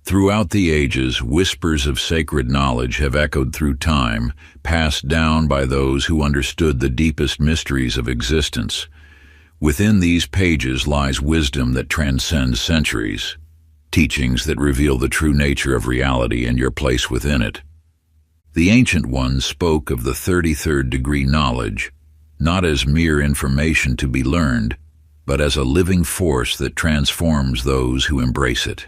Throughout the ages, whispers of sacred knowledge have echoed through time, passed down by those who understood the deepest mysteries of existence. Within these pages lies wisdom that transcends centuries, teachings that reveal the true nature of reality and your place within it. The ancient ones spoke of the 33rd degree knowledge, not as mere information to be learned, but as a living force that transforms those who embrace it.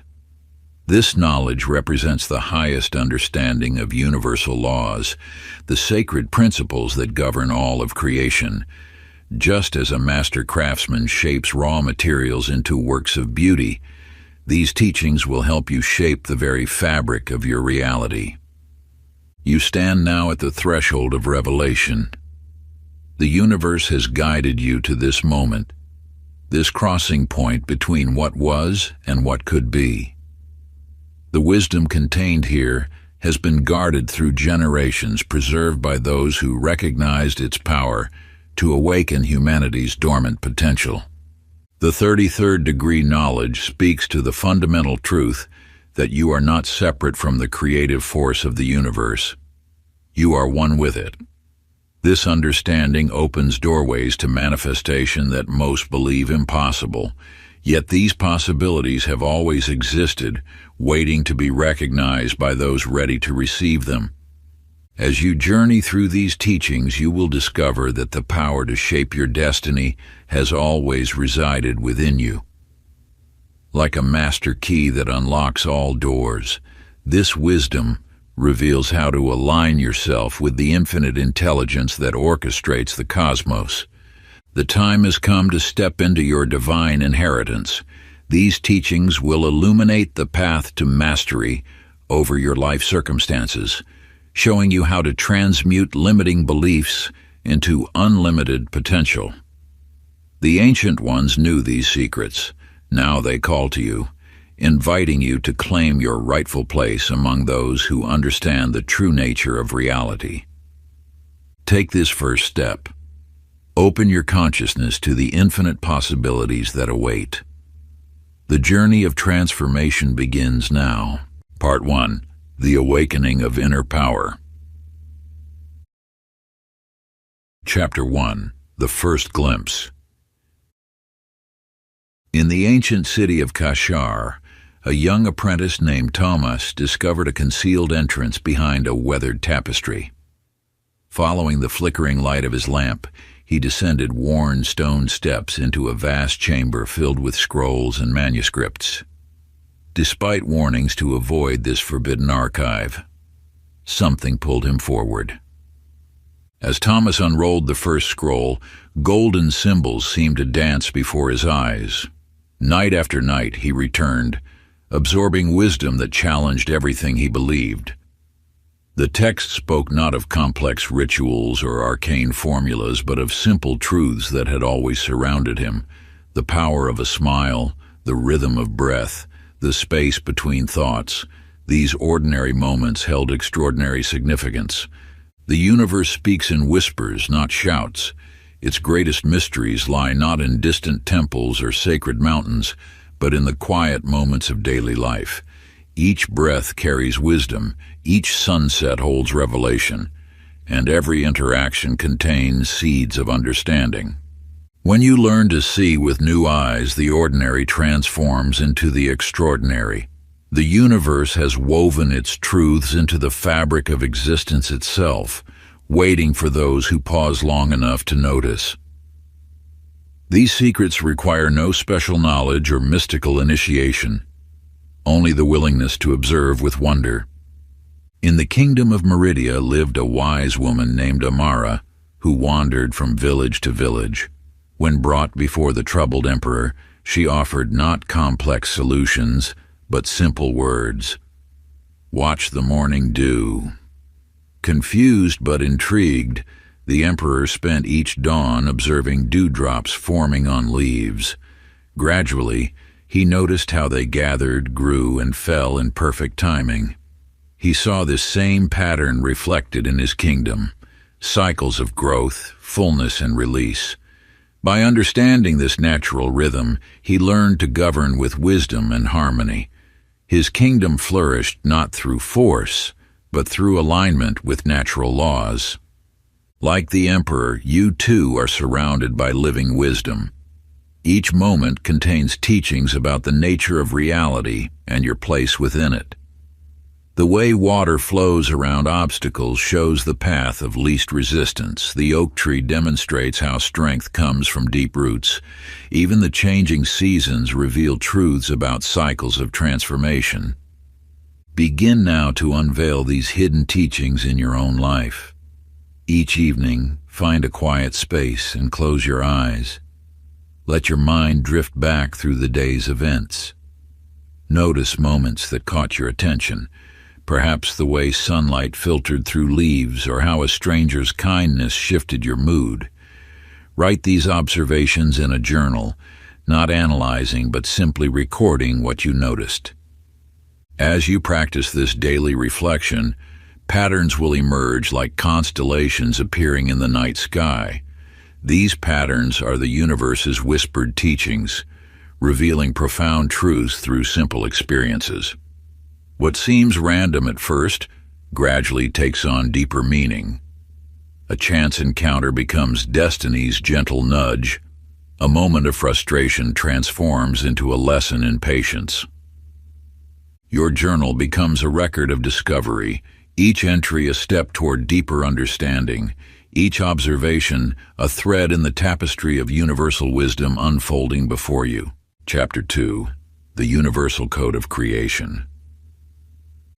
This knowledge represents the highest understanding of universal laws, the sacred principles that govern all of creation. Just as a master craftsman shapes raw materials into works of beauty, these teachings will help you shape the very fabric of your reality. You stand now at the threshold of revelation. The universe has guided you to this moment, this crossing point between what was and what could be. The wisdom contained here has been guarded through generations, preserved by those who recognized its power to awaken humanity's dormant potential. The 33rd degree knowledge speaks to the fundamental truth that you are not separate from the creative force of the universe. You are one with it. This understanding opens doorways to manifestation that most believe impossible, yet these possibilities have always existed, waiting to be recognized by those ready to receive them. As you journey through these teachings, you will discover that the power to shape your destiny has always resided within you. Like a master key that unlocks all doors, this wisdom reveals how to align yourself with the infinite intelligence that orchestrates the cosmos. The time has come to step into your divine inheritance. These teachings will illuminate the path to mastery over your life circumstances, showing you how to transmute limiting beliefs into unlimited potential. The ancient ones knew these secrets. Now they call to you, inviting you to claim your rightful place among those who understand the true nature of reality. Take this first step. Open your consciousness to the infinite possibilities that await. The journey of transformation begins now. Part 1. The Awakening of Inner Power. Chapter 1. The First Glimpse. In the ancient city of Kashar, a young apprentice named Thomas discovered a concealed entrance behind a weathered tapestry. Following the flickering light of his lamp, he descended worn stone steps into a vast chamber filled with scrolls and manuscripts. Despite warnings to avoid this forbidden archive, something pulled him forward. As Thomas unrolled the first scroll, golden symbols seemed to dance before his eyes. Night after night he returned, absorbing wisdom that challenged everything he believed. The text spoke not of complex rituals or arcane formulas, but of simple truths that had always surrounded him: the power of a smile, the rhythm of breath, the space between thoughts. These ordinary moments held extraordinary significance. The universe speaks in whispers, not shouts. Its greatest mysteries lie not in distant temples or sacred mountains, but in the quiet moments of daily life. Each breath carries wisdom, each sunset holds revelation, and every interaction contains seeds of understanding. When you learn to see with new eyes, the ordinary transforms into the extraordinary. The universe has woven its truths into the fabric of existence itself, waiting for those who pause long enough to notice. These secrets require no special knowledge or mystical initiation, only the willingness to observe with wonder. In the kingdom of Meridia lived a wise woman named Amara, who wandered from village to village. When brought before the troubled emperor, she offered not complex solutions, but simple words. "Watch the morning dew." Confused but intrigued, the emperor spent each dawn observing dewdrops forming on leaves. Gradually, he noticed how they gathered, grew, and fell in perfect timing. He saw this same pattern reflected in his kingdom: cycles of growth, fullness, and release. By understanding this natural rhythm, he learned to govern with wisdom and harmony. His kingdom flourished not through force, but through alignment with natural laws. Like the emperor, you too are surrounded by living wisdom. Each moment contains teachings about the nature of reality and your place within it. The way water flows around obstacles shows the path of least resistance. The oak tree demonstrates how strength comes from deep roots. Even the changing seasons reveal truths about cycles of transformation. Begin now to unveil these hidden teachings in your own life. Each evening, find a quiet space and close your eyes. Let your mind drift back through the day's events. Notice moments that caught your attention, perhaps the way sunlight filtered through leaves or how a stranger's kindness shifted your mood. Write these observations in a journal, not analyzing but simply recording what you noticed. As you practice this daily reflection, patterns will emerge like constellations appearing in the night sky. These patterns are the universe's whispered teachings, revealing profound truths through simple experiences. What seems random at first gradually takes on deeper meaning. A chance encounter becomes destiny's gentle nudge. A moment of frustration transforms into a lesson in patience. Your journal becomes a record of discovery, each entry a step toward deeper understanding, each observation a thread in the tapestry of universal wisdom unfolding before you. Chapter 2. The Universal Code of Creation.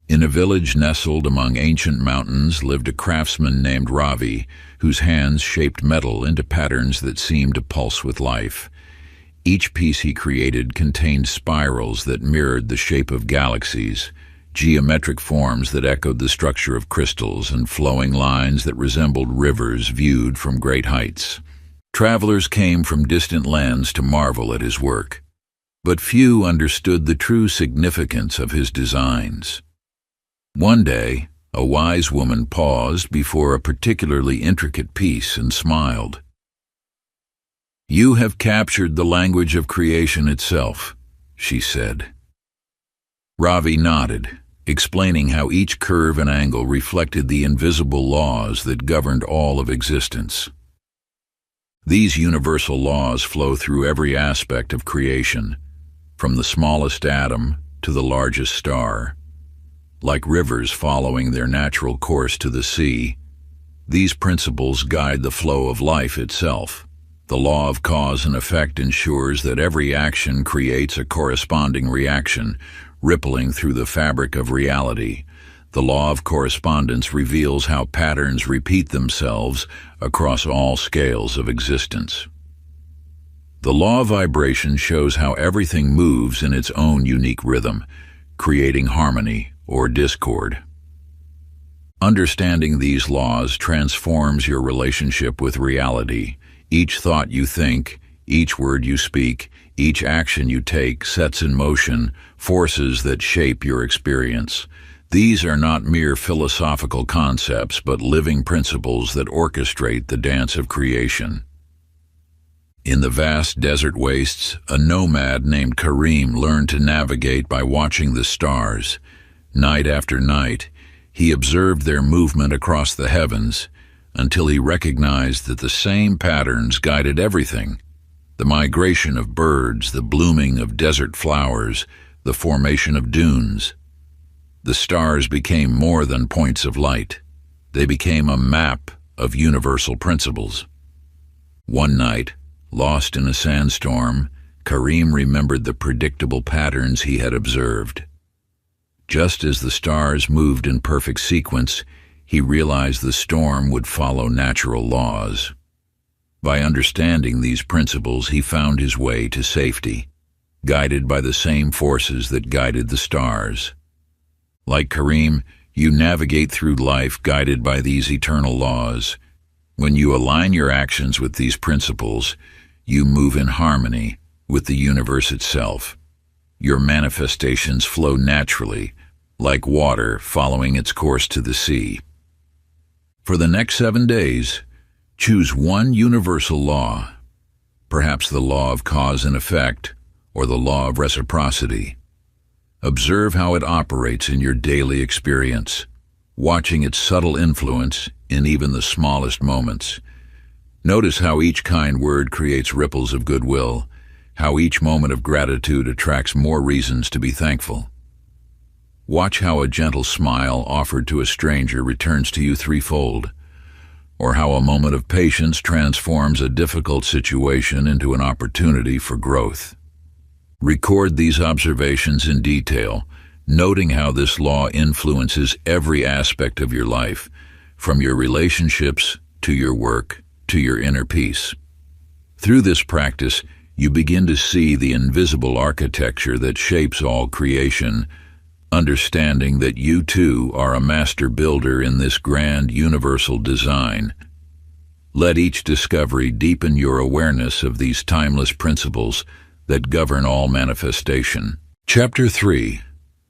In a village nestled among ancient mountains lived a craftsman named Ravi, whose hands shaped metal into patterns that seemed to pulse with life. Each piece he created contained spirals that mirrored the shape of galaxies, geometric forms that echoed the structure of crystals, and flowing lines that resembled rivers viewed from great heights. Travelers came from distant lands to marvel at his work, but few understood the true significance of his designs. One day, a wise woman paused before a particularly intricate piece and smiled. "You have captured the language of creation itself," she said. Ravi nodded, explaining how each curve and angle reflected the invisible laws that governed all of existence. These universal laws flow through every aspect of creation, from the smallest atom to the largest star. Like rivers following their natural course to the sea, these principles guide the flow of life itself. The law of cause and effect ensures that every action creates a corresponding reaction, rippling through the fabric of reality. The law of correspondence reveals how patterns repeat themselves across all scales of existence. The law of vibration shows how everything moves in its own unique rhythm, creating harmony or discord. Understanding these laws transforms your relationship with reality. Each thought you think, each word you speak, each action you take sets in motion forces that shape your experience. These are not mere philosophical concepts, but living principles that orchestrate the dance of creation. In the vast desert wastes, a nomad named Karim learned to navigate by watching the stars. Night after night, he observed their movement across the heavens until he recognized that the same patterns guided everything: the migration of birds, the blooming of desert flowers, the formation of dunes. The stars became more than points of light. They became a map of universal principles. One night, lost in a sandstorm, Karim remembered the predictable patterns he had observed. Just as the stars moved in perfect sequence, he realized the storm would follow natural laws. By understanding these principles, he found his way to safety, guided by the same forces that guided the stars. Like Karim, you navigate through life guided by these eternal laws. When you align your actions with these principles, you move in harmony with the universe itself. Your manifestations flow naturally, like water following its course to the sea. For the next 7 days, choose one universal law, perhaps the law of cause and effect or the law of reciprocity. Observe how it operates in your daily experience, watching its subtle influence in even the smallest moments. Notice how each kind word creates ripples of goodwill, how each moment of gratitude attracts more reasons to be thankful. Watch how a gentle smile offered to a stranger returns to you threefold, or how a moment of patience transforms a difficult situation into an opportunity for growth. Record these observations in detail, noting how this law influences every aspect of your life, from your relationships to your work to your inner peace. Through this practice, you begin to see the invisible architecture that shapes all creation, understanding that you too are a master builder in this grand universal design. Let each discovery deepen your awareness of these timeless principles that govern all manifestation. Chapter 3.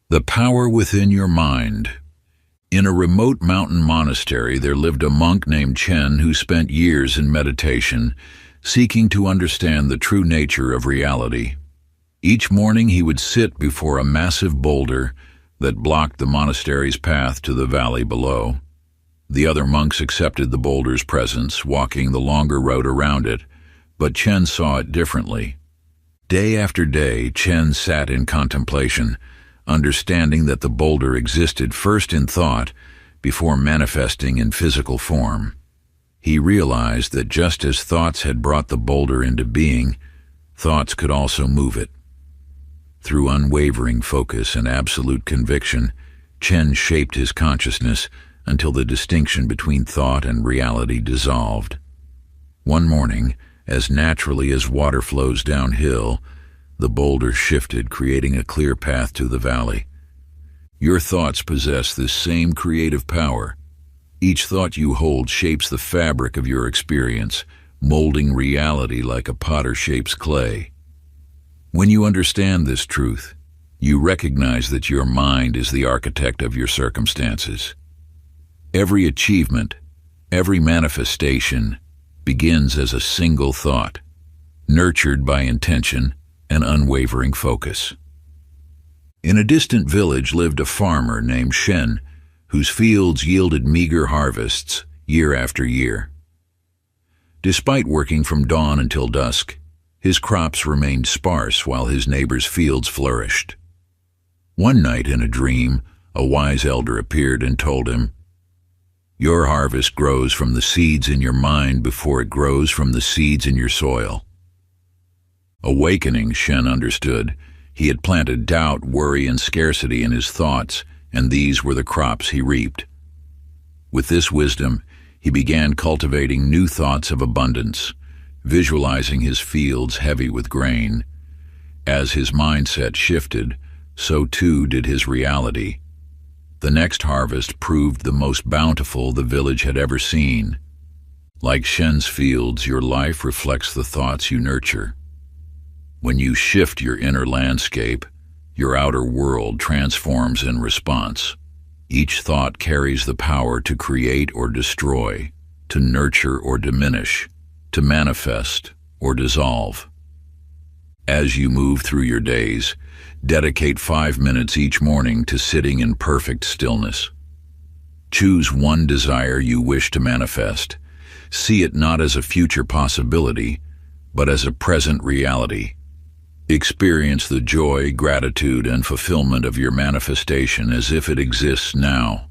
The Power Within Your Mind. In a remote mountain monastery, there lived a monk named Chen who spent years in meditation, seeking to understand the true nature of reality. Each morning he would sit before a massive boulder that blocked the monastery's path to the valley below. The other monks accepted the boulder's presence, walking the longer road around it, but Chen saw it differently. Day after day, Chen sat in contemplation, understanding that the boulder existed first in thought before manifesting in physical form. He realized that just as thoughts had brought the boulder into being, thoughts could also move it. Through unwavering focus and absolute conviction, Chen shaped his consciousness until the distinction between thought and reality dissolved. One morning, as naturally as water flows downhill, the boulder shifted, creating a clear path to the valley. Your thoughts possess this same creative power. Each thought you hold shapes the fabric of your experience, molding reality like a potter shapes clay. When you understand this truth, you recognize that your mind is the architect of your circumstances. Every achievement, every manifestation begins as a single thought, nurtured by intention and unwavering focus. In a distant village lived a farmer named Shen, whose fields yielded meager harvests year after year. Despite working from dawn until dusk, his crops remained sparse while his neighbors' fields flourished. One night in a dream, a wise elder appeared and told him, "Your harvest grows from the seeds in your mind before it grows from the seeds in your soil." Awakening, Shen understood. He had planted doubt, worry, and scarcity in his thoughts, and these were the crops he reaped. With this wisdom, he began cultivating new thoughts of abundance, visualizing his fields heavy with grain. As his mindset shifted, so too did his reality. The next harvest proved the most bountiful the village had ever seen. Like Shen's fields, your life reflects the thoughts you nurture. When you shift your inner landscape, your outer world transforms in response. Each thought carries the power to create or destroy, to nurture or diminish, to manifest or dissolve. As you move through your days, dedicate 5 minutes each morning to sitting in perfect stillness. Choose one desire you wish to manifest. See it not as a future possibility, but as a present reality. Experience the joy, gratitude, and fulfillment of your manifestation as if it exists now.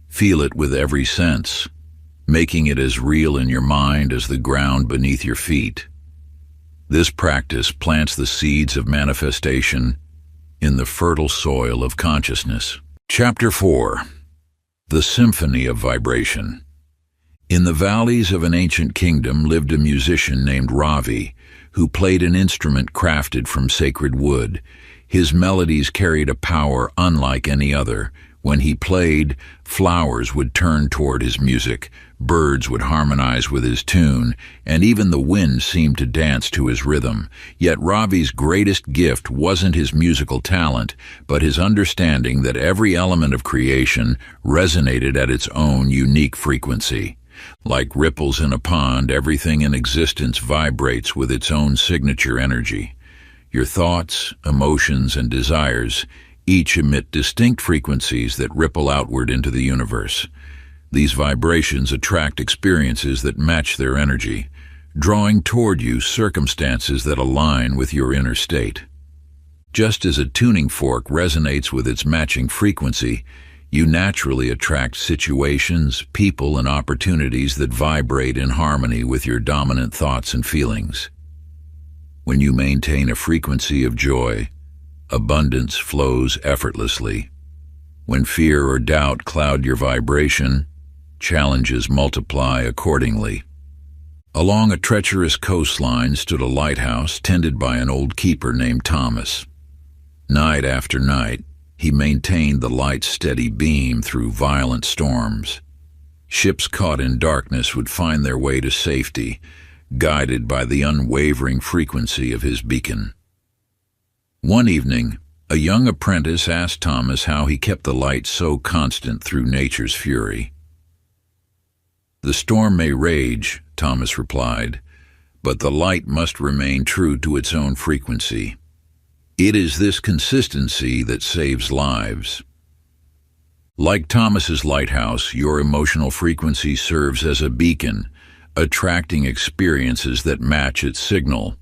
Feel it with every sense, making it as real in your mind as the ground beneath your feet. This practice plants the seeds of manifestation in the fertile soil of consciousness. Chapter 4. The Symphony of Vibration. In the valleys of an ancient kingdom lived a musician named Ravi, who played an instrument crafted from sacred wood. His melodies carried a power unlike any other. When he played, flowers would turn toward his music, birds would harmonize with his tune, and even the wind seemed to dance to his rhythm. Yet Ravi's greatest gift wasn't his musical talent, but his understanding that every element of creation resonated at its own unique frequency. Like ripples in a pond, everything in existence vibrates with its own signature energy. Your thoughts, emotions, and desires, Each emit distinct frequencies that ripple outward into the universe. These vibrations attract experiences that match their energy, drawing toward you circumstances that align with your inner state. Just as a tuning fork resonates with its matching frequency, you naturally attract situations, people, and opportunities that vibrate in harmony with your dominant thoughts and feelings. When you maintain a frequency of joy, abundance flows effortlessly. When fear or doubt cloud your vibration, challenges multiply accordingly. Along a treacherous coastline stood a lighthouse tended by an old keeper named Thomas. Night after night, he maintained the light's steady beam through violent storms. Ships caught in darkness would find their way to safety, guided by the unwavering frequency of his beacon. One evening, a young apprentice asked Thomas how he kept the light so constant through nature's fury. "The storm may rage," Thomas replied, "but the light must remain true to its own frequency. It is this consistency that saves lives." Like Thomas's lighthouse, your emotional frequency serves as a beacon, attracting experiences that match its signal.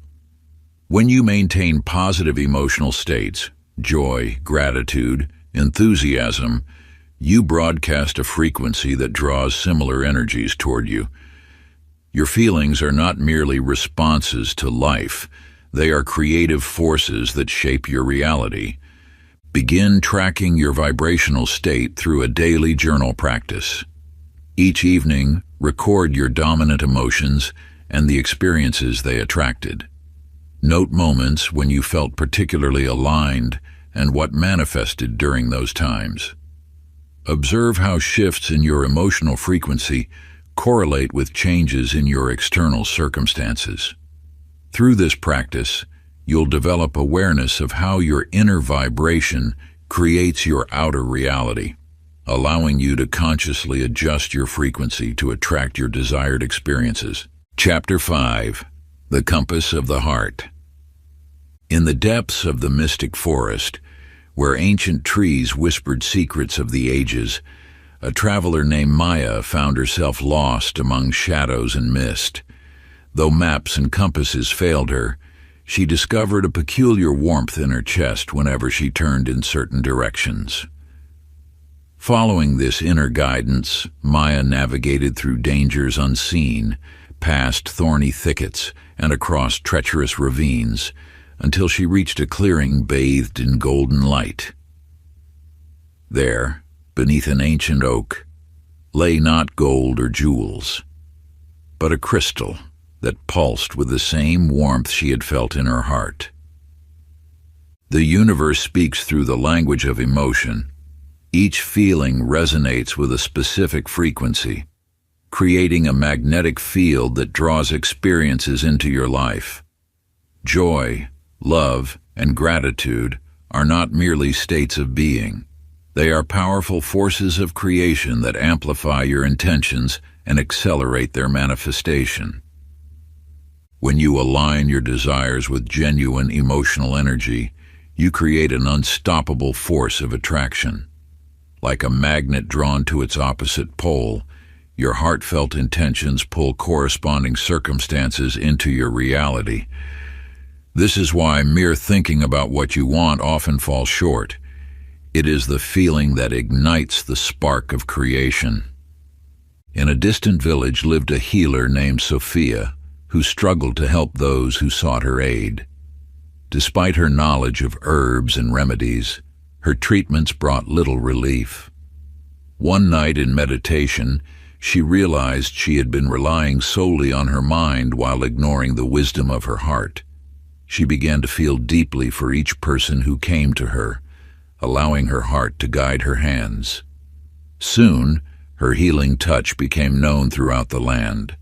When you maintain positive emotional states, joy, gratitude, enthusiasm, you broadcast a frequency that draws similar energies toward you. Your feelings are not merely responses to life. They are creative forces that shape your reality. Begin tracking your vibrational state through a daily journal practice. Each evening, record your dominant emotions and the experiences they attracted. Note moments when you felt particularly aligned and what manifested during those times. Observe how shifts in your emotional frequency correlate with changes in your external circumstances. Through this practice, you'll develop awareness of how your inner vibration creates your outer reality, allowing you to consciously adjust your frequency to attract your desired experiences. Chapter 5. The Compass of the Heart. In the depths of the mystic forest, where ancient trees whispered secrets of the ages, a traveler named Maya found herself lost among shadows and mist. Though maps and compasses failed her, she discovered a peculiar warmth in her chest whenever she turned in certain directions. Following this inner guidance, Maya navigated through dangers unseen, past thorny thickets, and across treacherous ravines, until she reached a clearing bathed in golden light. There, beneath an ancient oak, lay not gold or jewels, but a crystal that pulsed with the same warmth she had felt in her heart. The universe speaks through the language of emotion. Each feeling resonates with a specific frequency, creating a magnetic field that draws experiences into your life. Joy, love, and gratitude are not merely states of being. They are powerful forces of creation that amplify your intentions and accelerate their manifestation. When you align your desires with genuine emotional energy, you create an unstoppable force of attraction. Like a magnet drawn to its opposite pole, your heartfelt intentions pull corresponding circumstances into your reality. This is why mere thinking about what you want often falls short. It is the feeling that ignites the spark of creation. In a distant village lived a healer named Sophia, who struggled to help those who sought her aid. Despite her knowledge of herbs and remedies, her treatments brought little relief. One night in meditation, she realized she had been relying solely on her mind while ignoring the wisdom of her heart. She began to feel deeply for each person who came to her, allowing her heart to guide her hands. Soon, her healing touch became known throughout the land,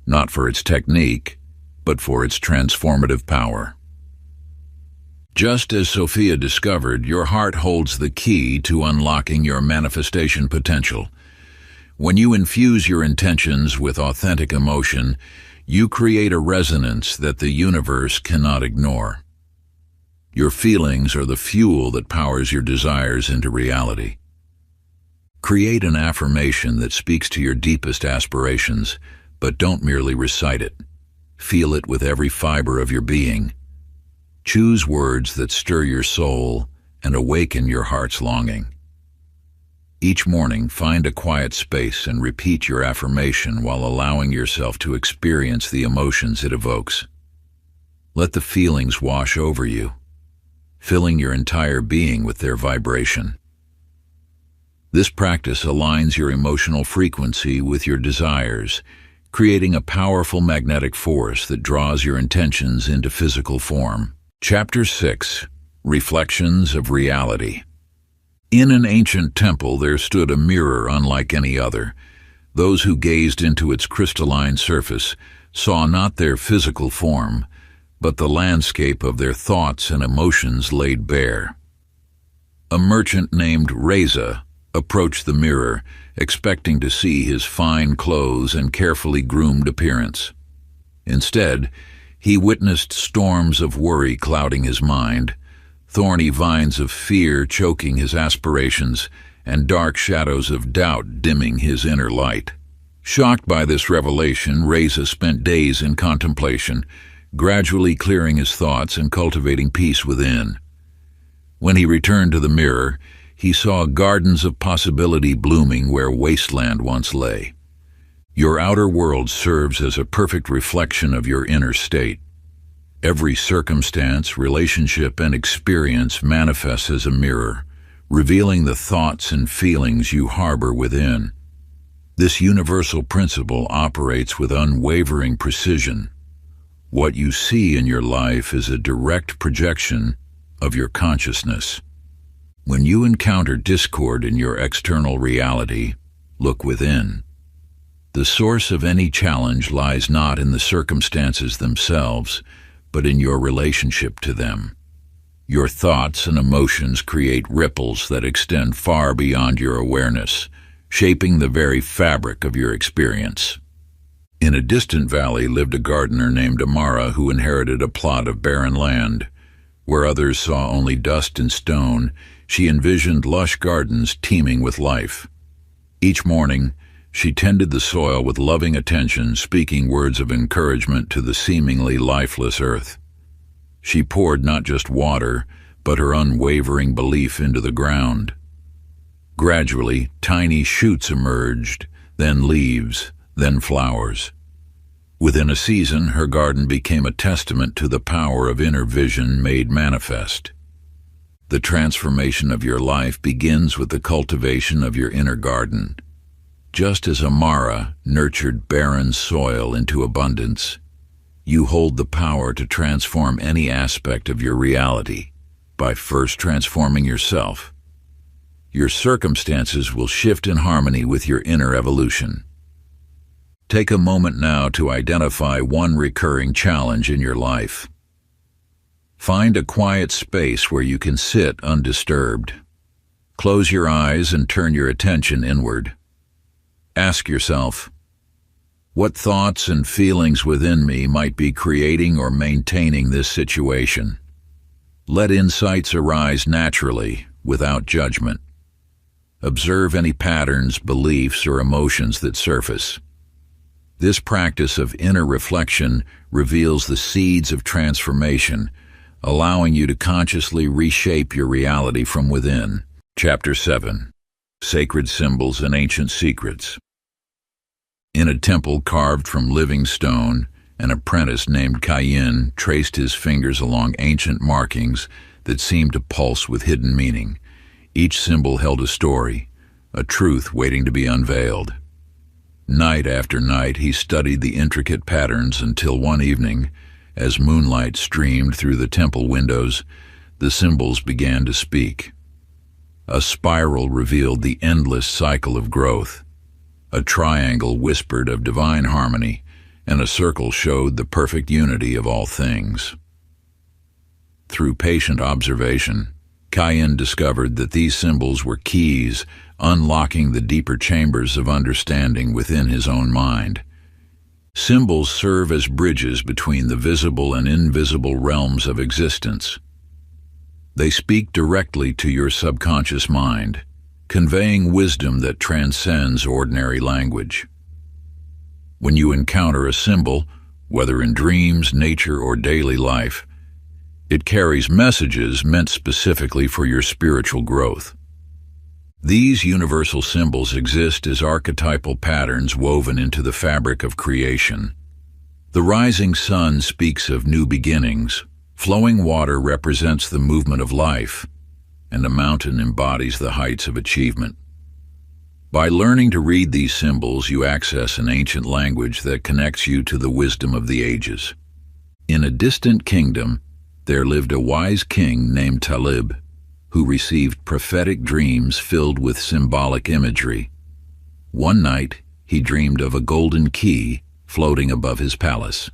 not for its technique, but for its transformative power. Just as Sophia discovered, your heart holds the key to unlocking your manifestation potential. When you infuse your intentions with authentic emotion, you create a resonance that the universe cannot ignore. Your feelings are the fuel that powers your desires into reality. Create an affirmation that speaks to your deepest aspirations, but don't merely recite it. Feel it with every fiber of your being. Choose words that stir your soul and awaken your heart's longing. Each morning, find a quiet space and repeat your affirmation while allowing yourself to experience the emotions it evokes. Let the feelings wash over you, filling your entire being with their vibration. This practice aligns your emotional frequency with your desires, creating a powerful magnetic force that draws your intentions into physical form. Chapter 6. Reflections of Reality. In an ancient temple there stood a mirror unlike any other. Those who gazed into its crystalline surface saw not their physical form, but the landscape of their thoughts and emotions laid bare. A merchant named Reza approached the mirror, expecting to see his fine clothes and carefully groomed appearance. Instead, he witnessed storms of worry clouding his mind, thorny vines of fear choking his aspirations, and dark shadows of doubt dimming his inner light. Shocked by this revelation, Reza spent days in contemplation, gradually clearing his thoughts and cultivating peace within. When he returned to the mirror, he saw gardens of possibility blooming where wasteland once lay. Your outer world serves as a perfect reflection of your inner state. Every circumstance, relationship, and experience manifests as a mirror, revealing the thoughts and feelings you harbor within. This universal principle operates with unwavering precision. What you see in your life is a direct projection of your consciousness. When you encounter discord in your external reality, look within. The source of any challenge lies not in the circumstances themselves, but in your relationship to them. Your thoughts and emotions create ripples that extend far beyond your awareness, shaping the very fabric of your experience. In a distant valley lived a gardener named Amara who inherited a plot of barren land. Where others saw only dust and stone, she envisioned lush gardens teeming with life. Each morning, she tended the soil with loving attention, speaking words of encouragement to the seemingly lifeless earth. She poured not just water, but her unwavering belief into the ground. Gradually, tiny shoots emerged, then leaves, then flowers. Within a season, her garden became a testament to the power of inner vision made manifest. The transformation of your life begins with the cultivation of your inner garden. Just as Amara nurtured barren soil into abundance, you hold the power to transform any aspect of your reality by first transforming yourself. Your circumstances will shift in harmony with your inner evolution. Take a moment now to identify one recurring challenge in your life. Find a quiet space where you can sit undisturbed. Close your eyes and turn your attention inward. Ask yourself, what thoughts and feelings within me might be creating or maintaining this situation? Let insights arise naturally, without judgment. Observe any patterns, beliefs, or emotions that surface. This practice of inner reflection reveals the seeds of transformation, allowing you to consciously reshape your reality from within. Chapter 7. Sacred Symbols and Ancient Secrets. In a temple carved from living stone, an apprentice named Kayin traced his fingers along ancient markings that seemed to pulse with hidden meaning. Each symbol held a story, a truth waiting to be unveiled. Night after night he studied the intricate patterns until one evening, as moonlight streamed through the temple windows, the symbols began to speak. A spiral revealed the endless cycle of growth. A triangle whispered of divine harmony, and a circle showed the perfect unity of all things. Through patient observation, Kayin discovered that these symbols were keys unlocking the deeper chambers of understanding within his own mind. Symbols serve as bridges between the visible and invisible realms of existence. They speak directly to your subconscious mind, conveying wisdom that transcends ordinary language. When you encounter a symbol, whether in dreams, nature, or daily life, it carries messages meant specifically for your spiritual growth. These universal symbols exist as archetypal patterns woven into the fabric of creation. The rising sun speaks of new beginnings, flowing water represents the movement of life, and a mountain embodies the heights of achievement. By learning to read these symbols, you access an ancient language that connects you to the wisdom of the ages. In a distant kingdom, there lived a wise king named Talib, who received prophetic dreams filled with symbolic imagery. One night, he dreamed of a golden key floating above his palace.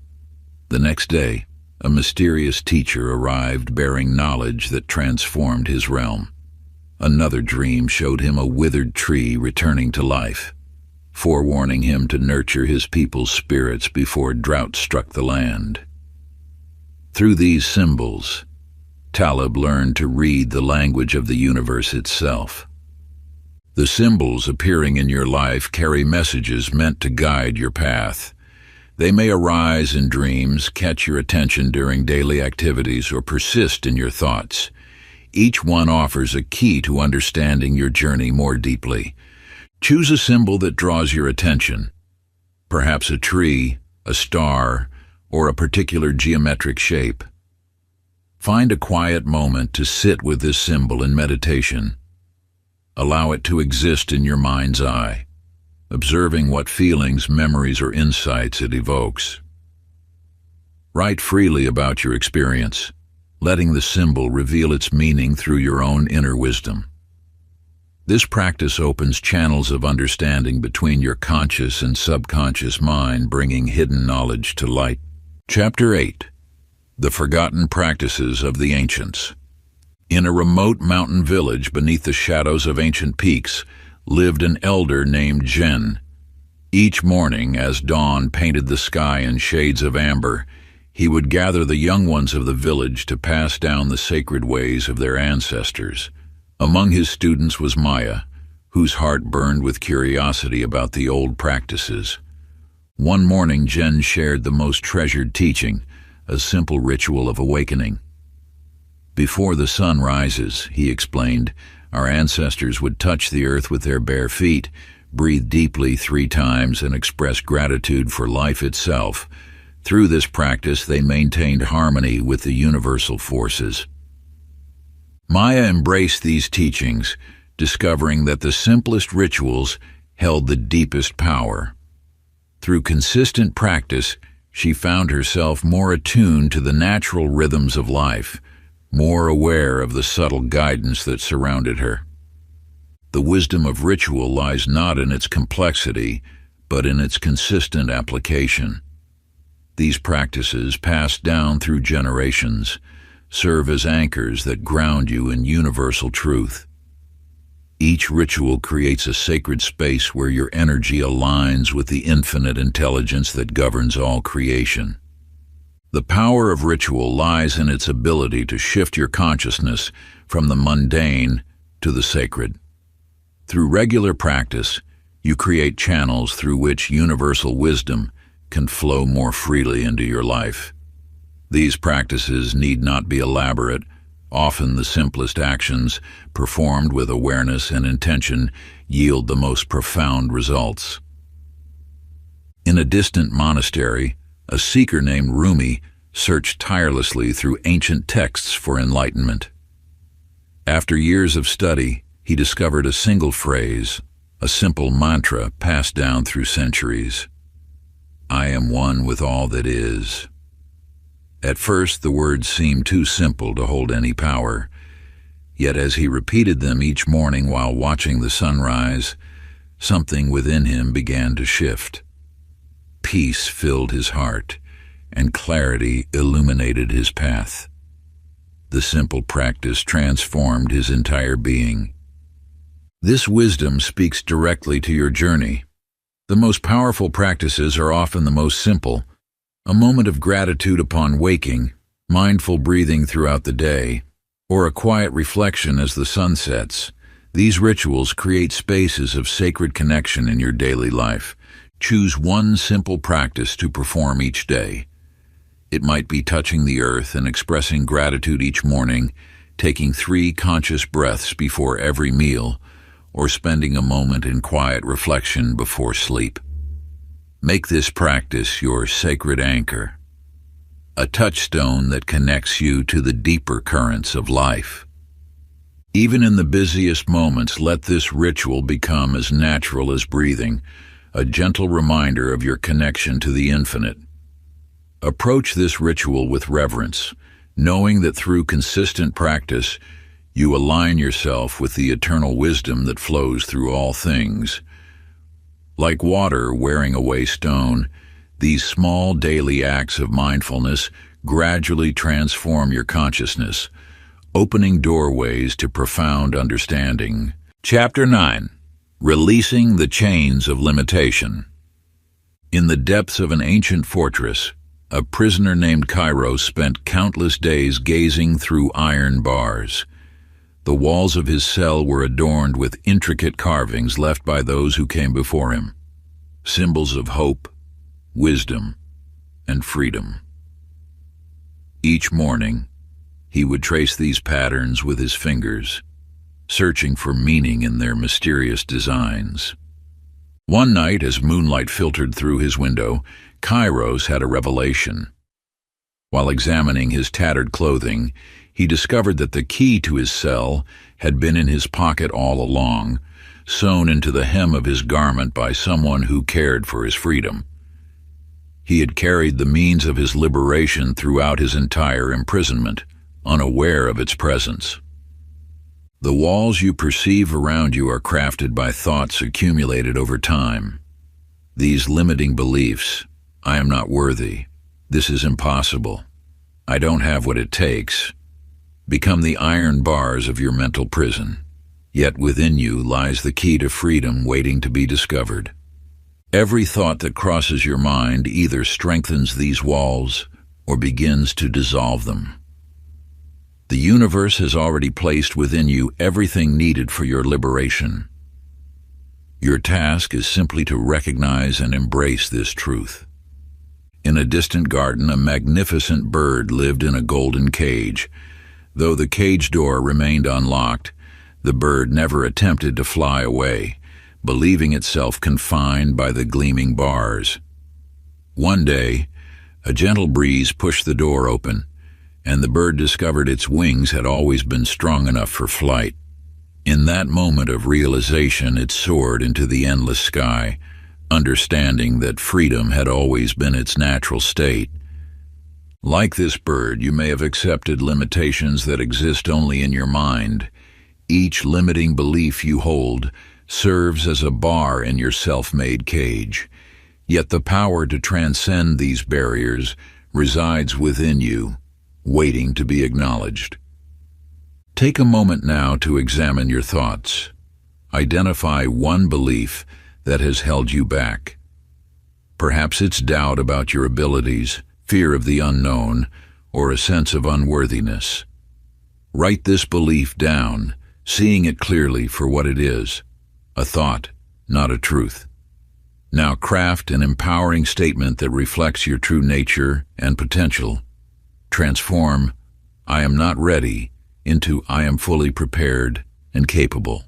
The next day, a mysterious teacher arrived bearing knowledge that transformed his realm. Another dream showed him a withered tree returning to life, forewarning him to nurture his people's spirits before drought struck the land. Through these symbols, Talib learned to read the language of the universe itself. The symbols appearing in your life carry messages meant to guide your path. They may arise in dreams, catch your attention during daily activities, or persist in your thoughts. Each one offers a key to understanding your journey more deeply. Choose a symbol that draws your attention, perhaps a tree, a star, or a particular geometric shape. Find a quiet moment to sit with this symbol in meditation. Allow it to exist in your mind's eye, observing what feelings, memories, or insights it evokes. Write freely about your experience, letting the symbol reveal its meaning through your own inner wisdom. This practice opens channels of understanding between your conscious and subconscious mind, bringing hidden knowledge to light. Chapter 8. The Forgotten Practices of the Ancients. In a remote mountain village beneath the shadows of ancient peaks lived an elder named Jen. Each morning, as dawn painted the sky in shades of amber, he would gather the young ones of the village to pass down the sacred ways of their ancestors. Among his students was Maya, whose heart burned with curiosity about the old practices. One morning, Jen shared the most treasured teaching, a simple ritual of awakening. Before the sun rises, he explained, our ancestors would touch the earth with their bare feet, breathe deeply 3 times, and express gratitude for life itself. Through this practice, they maintained harmony with the universal forces. Maya embraced these teachings, discovering that the simplest rituals held the deepest power. Through consistent practice, she found herself more attuned to the natural rhythms of life, more aware of the subtle guidance that surrounded her. The wisdom of ritual lies not in its complexity, but in its consistent application. These practices, passed down through generations, serve as anchors that ground you in universal truth. Each ritual creates a sacred space where your energy aligns with the infinite intelligence that governs all creation. The power of ritual lies in its ability to shift your consciousness from the mundane to the sacred. Through regular practice, you create channels through which universal wisdom can flow more freely into your life. These practices need not be elaborate. Often the simplest actions, performed with awareness and intention, yield the most profound results. In a distant monastery, a seeker named Rumi searched tirelessly through ancient texts for enlightenment. After years of study, he discovered a single phrase, a simple mantra passed down through centuries. I am one with all that is. At first, the words seemed too simple to hold any power, yet as he repeated them each morning while watching the sunrise, something within him began to shift. Peace filled his heart, and clarity illuminated his path. The simple practice transformed his entire being. This wisdom speaks directly to your journey. The most powerful practices are often the most simple. A moment of gratitude upon waking, mindful breathing throughout the day, or a quiet reflection as the sun sets. These rituals create spaces of sacred connection in your daily life. Choose one simple practice to perform each day. It might be touching the earth and expressing gratitude each morning, taking 3 conscious breaths before every meal, or spending a moment in quiet reflection before sleep. Make this practice your sacred anchor, a touchstone that connects you to the deeper currents of life. Even in the busiest moments, let this ritual become as natural as breathing, a gentle reminder of your connection to the infinite. Approach this ritual with reverence, knowing that through consistent practice, you align yourself with the eternal wisdom that flows through all things. Like water wearing away stone, these small daily acts of mindfulness gradually transform your consciousness, opening doorways to profound understanding. Chapter 9. Releasing the Chains of Limitation. In the depths of an ancient fortress, a prisoner named Kairos spent countless days gazing through iron bars. The walls of his cell were adorned with intricate carvings left by those who came before him, symbols of hope, wisdom, and freedom. Each morning, he would trace these patterns with his fingers, searching for meaning in their mysterious designs. One night, as moonlight filtered through his window, Kairos had a revelation. While examining his tattered clothing, he discovered that the key to his cell had been in his pocket all along, sewn into the hem of his garment by someone who cared for his freedom. He had carried the means of his liberation throughout his entire imprisonment, unaware of its presence. The walls you perceive around you are crafted by thoughts accumulated over time. These limiting beliefs, I am not worthy, this is impossible, I don't have what it takes, become the iron bars of your mental prison. Yet within you lies the key to freedom waiting to be discovered. Every thought that crosses your mind either strengthens these walls or begins to dissolve them. The universe has already placed within you everything needed for your liberation. Your task is simply to recognize and embrace this truth. In a distant garden, a magnificent bird lived in a golden cage. Though the cage door remained unlocked, the bird never attempted to fly away, believing itself confined by the gleaming bars. One day, a gentle breeze pushed the door open, and the bird discovered its wings had always been strong enough for flight. In that moment of realization, it soared into the endless sky, understanding that freedom had always been its natural state. Like this bird, you may have accepted limitations that exist only in your mind. Each limiting belief you hold serves as a bar in your self-made cage. Yet the power to transcend these barriers resides within you, waiting to be acknowledged. Take a moment now to examine your thoughts. Identify one belief that has held you back. Perhaps it's doubt about your abilities, fear of the unknown, or a sense of unworthiness. Write this belief down, seeing it clearly for what it is, a thought, not a truth. Now craft an empowering statement that reflects your true nature and potential. Transform "I am not ready" into "I am fully prepared and capable."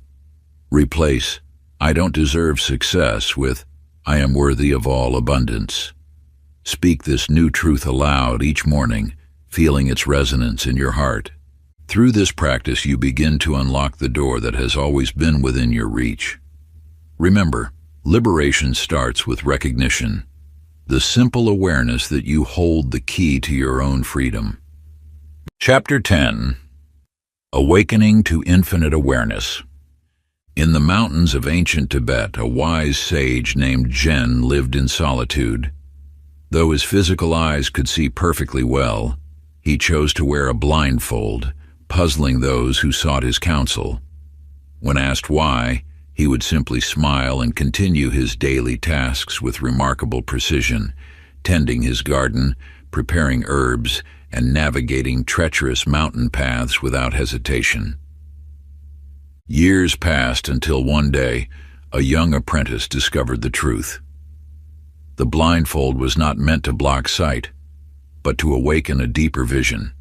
Replace "I don't deserve success" with "I am worthy of all abundance." Speak this new truth aloud each morning, feeling its resonance in your heart. Through this practice, you begin to unlock the door that has always been within your reach. Remember, liberation starts with recognition, the simple awareness that you hold the key to your own freedom. Chapter 10. Awakening to Infinite Awareness. In the mountains of ancient Tibet, a wise sage named Zen lived in solitude. Though his physical eyes could see perfectly well, he chose to wear a blindfold, puzzling those who sought his counsel. When asked why, he would simply smile and continue his daily tasks with remarkable precision, tending his garden, preparing herbs, and navigating treacherous mountain paths without hesitation. Years passed until one day, a young apprentice discovered the truth. The blindfold was not meant to block sight, but to awaken a deeper vision.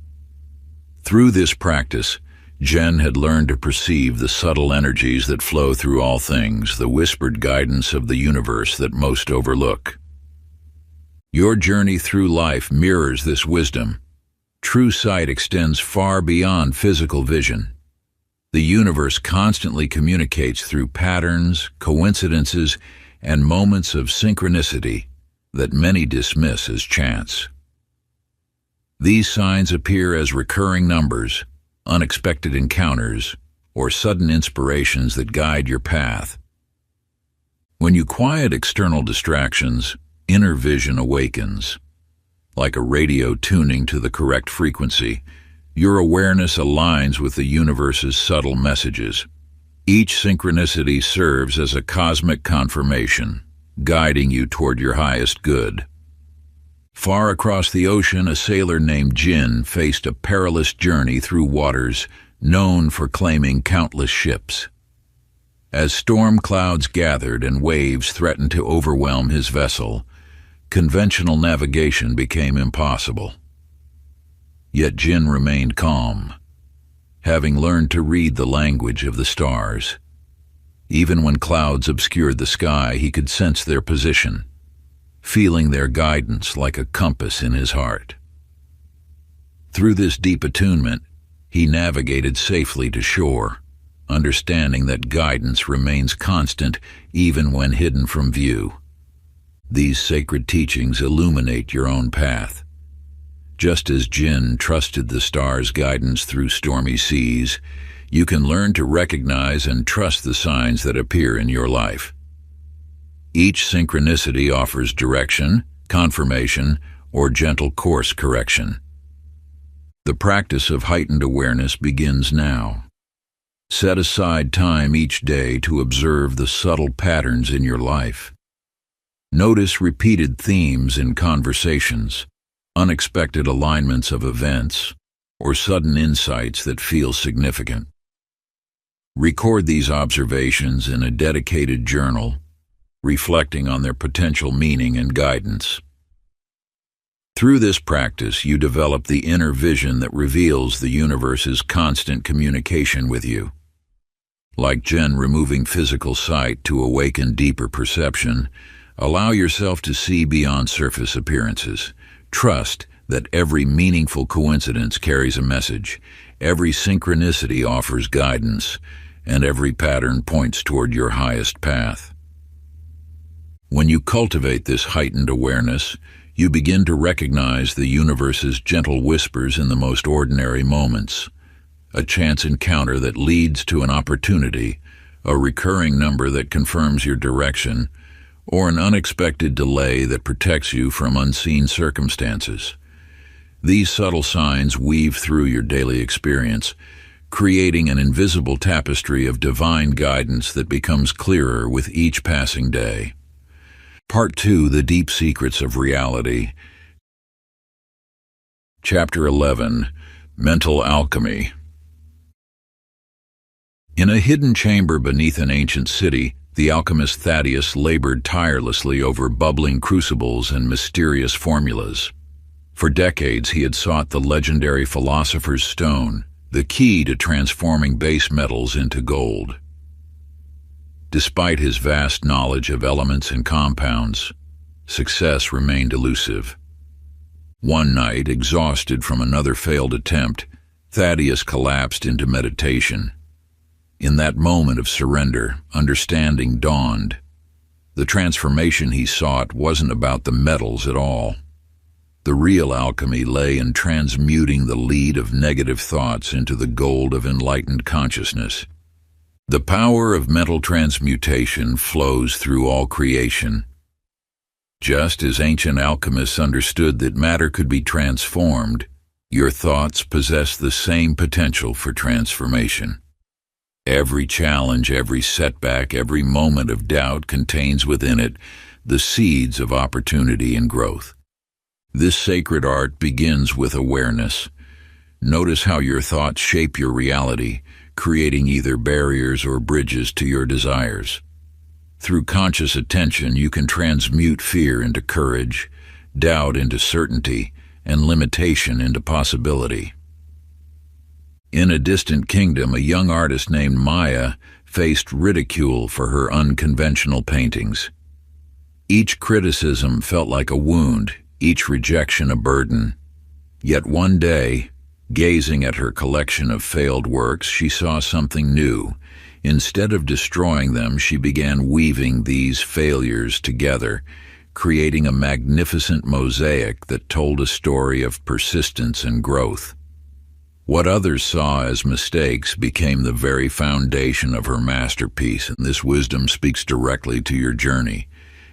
Through this practice, Jen had learned to perceive the subtle energies that flow through all things, the whispered guidance of the universe that most overlook. Your journey through life mirrors this wisdom. True sight extends far beyond physical vision. The universe constantly communicates through patterns, coincidences, and moments of synchronicity that many dismiss as chance. These signs appear as recurring numbers, unexpected encounters, or sudden inspirations that guide your path. When you quiet external distractions, inner vision awakens. Like a radio tuning to the correct frequency, your awareness aligns with the universe's subtle messages. Each synchronicity serves as a cosmic confirmation, guiding you toward your highest good. Far across the ocean, a sailor named Jin faced a perilous journey through waters known for claiming countless ships. As storm clouds gathered and waves threatened to overwhelm his vessel, conventional navigation became impossible. Yet Jin remained calm, having learned to read the language of the stars. Even when clouds obscured the sky, he could sense their position, feeling their guidance like a compass in his heart. Through this deep attunement, he navigated safely to shore, understanding that guidance remains constant even when hidden from view. These sacred teachings illuminate your own path. Just as Jin trusted the stars' guidance through stormy seas, you can learn to recognize and trust the signs that appear in your life. Each synchronicity offers direction, confirmation, or gentle course correction. The practice of heightened awareness begins now. Set aside time each day to observe the subtle patterns in your life. Notice repeated themes in conversations, unexpected alignments of events, or sudden insights that feel significant. Record these observations in a dedicated journal, reflecting on their potential meaning and guidance. Through this practice, you develop the inner vision that reveals the universe's constant communication with you. Like Jen removing physical sight to awaken deeper perception, allow yourself to see beyond surface appearances. Trust that every meaningful coincidence carries a message, every synchronicity offers guidance, and every pattern points toward your highest path. When you cultivate this heightened awareness, you begin to recognize the universe's gentle whispers in the most ordinary moments. A chance encounter that leads to an opportunity, a recurring number that confirms your direction, or an unexpected delay that protects you from unseen circumstances. These subtle signs weave through your daily experience, creating an invisible tapestry of divine guidance that becomes clearer with each passing day. Part 2: The Deep Secrets of Reality. Chapter 11: Mental Alchemy. In a hidden chamber beneath an ancient city, the alchemist Thaddeus labored tirelessly over bubbling crucibles and mysterious formulas. For decades he had sought the legendary philosopher's stone, the key to transforming base metals into gold. Despite his vast knowledge of elements and compounds, success remained elusive. One night, exhausted from another failed attempt, Thaddeus collapsed into meditation. In that moment of surrender, understanding dawned. The transformation he sought wasn't about the metals at all. The real alchemy lay in transmuting the lead of negative thoughts into the gold of enlightened consciousness. The power of mental transmutation flows through all creation. Just as ancient alchemists understood that matter could be transformed, your thoughts possess the same potential for transformation. Every challenge, every setback, every moment of doubt contains within it the seeds of opportunity and growth. This sacred art begins with awareness. Notice how your thoughts shape your reality, creating either barriers or bridges to your desires. Through conscious attention, you can transmute fear into courage, doubt into certainty, and limitation into possibility. In a distant kingdom, a young artist named Maya faced ridicule for her unconventional paintings. Each criticism felt like a wound, each rejection a burden. Yet one day, gazing at her collection of failed works, she saw something new. Instead of destroying them, she began weaving these failures together, creating a magnificent mosaic that told a story of persistence and growth. What others saw as mistakes became the very foundation of her masterpiece, and this wisdom speaks directly to your journey.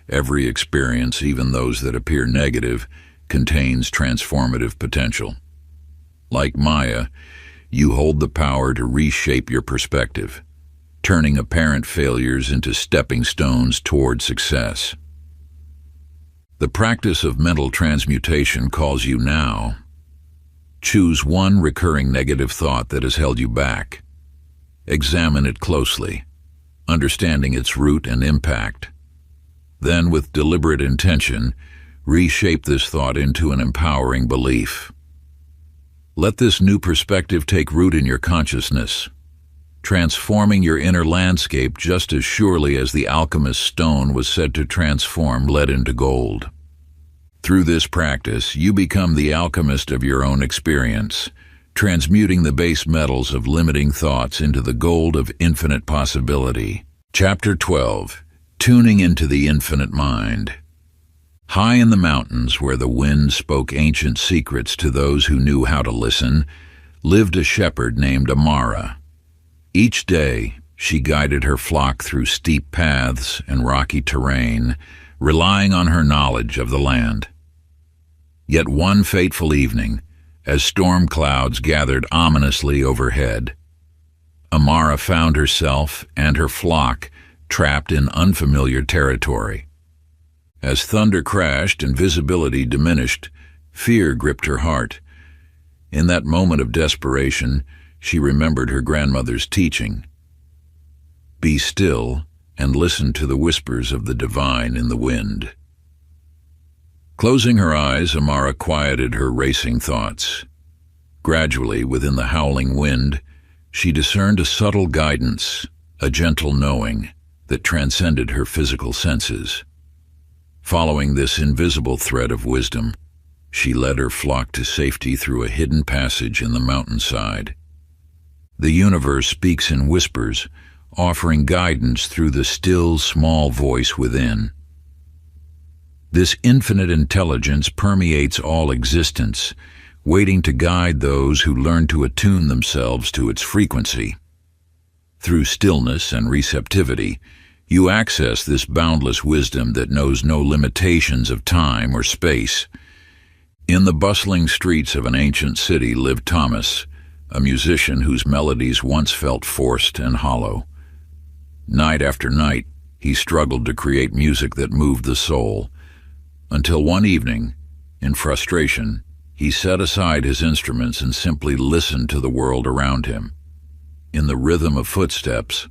Every experience, even those that appear negative, contains transformative potential. Like Maya, you hold the power to reshape your perspective, turning apparent failures into stepping stones toward success. The practice of mental transmutation calls you now. Choose one recurring negative thought that has held you back. Examine it closely, understanding its root and impact. Then, with deliberate intention, reshape this thought into an empowering belief. Let this new perspective take root in your consciousness, transforming your inner landscape just as surely as the alchemist's stone was said to transform lead into gold. Through this practice, you become the alchemist of your own experience, transmuting the base metals of limiting thoughts into the gold of infinite possibility. Chapter 12. Tuning into the Infinite Mind. High in the mountains, where the wind spoke ancient secrets to those who knew how to listen, lived a shepherd named Amara. Each day, she guided her flock through steep paths and rocky terrain, relying on her knowledge of the land. Yet one fateful evening, as storm clouds gathered ominously overhead, Amara found herself and her flock trapped in unfamiliar territory. As thunder crashed and visibility diminished, fear gripped her heart. In that moment of desperation, she remembered her grandmother's teaching. Be still and listen to the whispers of the divine in the wind. Closing her eyes, Amara quieted her racing thoughts. Gradually, within the howling wind, she discerned a subtle guidance, a gentle knowing that transcended her physical senses. Following this invisible thread of wisdom, she led her flock to safety through a hidden passage in the mountainside. The universe speaks in whispers, offering guidance through the still, small voice within. This infinite intelligence permeates all existence, waiting to guide those who learn to attune themselves to its frequency. Through stillness and receptivity, you access this boundless wisdom that knows no limitations of time or space. In the bustling streets of an ancient city lived Thomas, a musician whose melodies once felt forced and hollow. Night after night, he struggled to create music that moved the soul, until one evening, in frustration, he set aside his instruments and simply listened to the world around him. In the rhythm of footsteps,